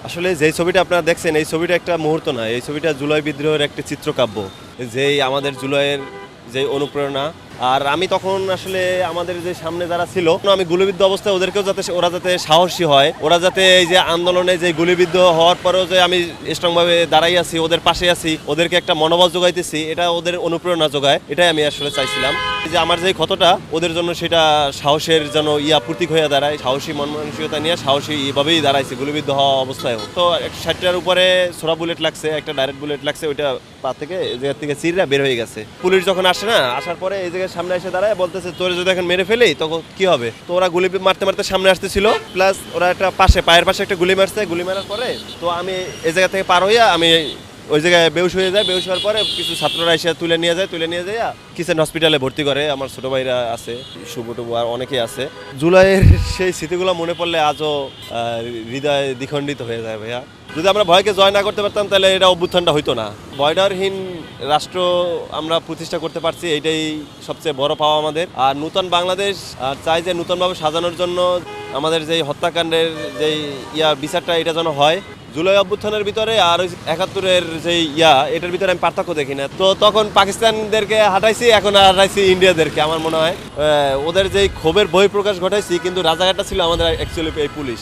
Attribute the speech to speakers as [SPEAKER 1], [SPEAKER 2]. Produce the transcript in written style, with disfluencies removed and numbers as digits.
[SPEAKER 1] আসলে যেই ছবিটা আপনারা দেখছেন এই ছবিটা একটা মুহূর্ত না, এই ছবিটা জুলাই বিদ্রোহের একটা চিত্রকাব্য। যেই আমাদের জুলাইয়ের যে অনুপ্রেরণা। আর আমি তখন আসলে আমাদের যে সামনে যারা ছিল, আমি গুলিবিদ্ধ অবস্থায় ওদেরকেও যাতে ওরা যাতে সাহসী হয়, ওরা যাতে এই যে আন্দোলনে যে গুলিবিদ্ধ হওয়ার পরেও যে আমি স্ট্রংভাবে দাঁড়াই আছি, ওদের পাশে আছি, ওদেরকে একটা মনোবল যোগাইতেছি, এটা ওদের অনুপ্রেরণা যোগায়, এটাই আমি আসলে চাইছিলাম। যে আমার যে ক্ষতটা ওদের জন্য সেটা সাহসের যেন প্রতীক হয়ে দাঁড়ায়, সাহসী মন মানসিকতা নিয়ে সাহসী এইভাবেই দাঁড়াইছে গুলিবিদ্ধ হওয়া অবস্থায়। তো 60টার উপরে ছোড়া বুলেট লাগছে, একটা ডাইরেক্ট বুলেট লাগছে, ওইটা পা থেকে এই জায়গা থেকে চিররা বের হয়ে গেছে। পুলিশ যখন আসে না, আসার পরে এই জায়গায় সামনে এসে দাঁড়ায়, বলতেছে তোর যদি এখন মেরে ফেলি তখন কি হবে। তো ওরা গুলি মারতে মারতে সামনে আসতেছিল, প্লাস ওরা একটা পায়ের পাশে একটা গুলি মারছে। গুলি মারার পরে তো আমি এই জায়গা থেকে পার হইয়া আমি ওই জায়গায় বেহুশ হয়ে যায়। বেহুশ হওয়ার পরে কিছু ছাত্ররা এসে তুলে নিয়ে যায় কিচেন হসপিটালে ভর্তি করে। আমার ছোট ভাইরা আছে, শুভ টুবু আর অনেকেই আছে। জুলাইয়ের সেই স্মৃতিগুলো মনে পড়লে আজও হৃদয় দ্বিখণ্ডিত হয়ে যায় ভাইয়া। যদি আমরা ভয়কে জয় না করতে পারতাম তাহলে এটা অভ্যুত্থানটা হইতো না। বর্ডারহীন রাষ্ট্র আমরা প্রতিষ্ঠা করতে পারছি, এইটাই সবচেয়ে বড় পাওয়া আমাদের। আর নূতন বাংলাদেশ চাই যে নূতনভাবে সাজানোর জন্য আমাদের যেই হত্যাকাণ্ডের যেই বিচারটা এটা যেন হয়। জুলাই অভ্যুত্থানের ভিতরে আর 71-এর যে এটার ভিতরে আমি পার্থক্য দেখি না। তো তখন পাকিস্তানদেরকে হাঁটাইছি, এখন হাঁটাইছি ইন্ডিয়াদেরকে। আমার মনে হয় ওদের যেই ক্ষোভের বহিঃপ্রকাশ ঘটাইছি, কিন্তু রাজাঘাটটা ছিল আমাদের অ্যাকচুয়ালি এই পুলিশ।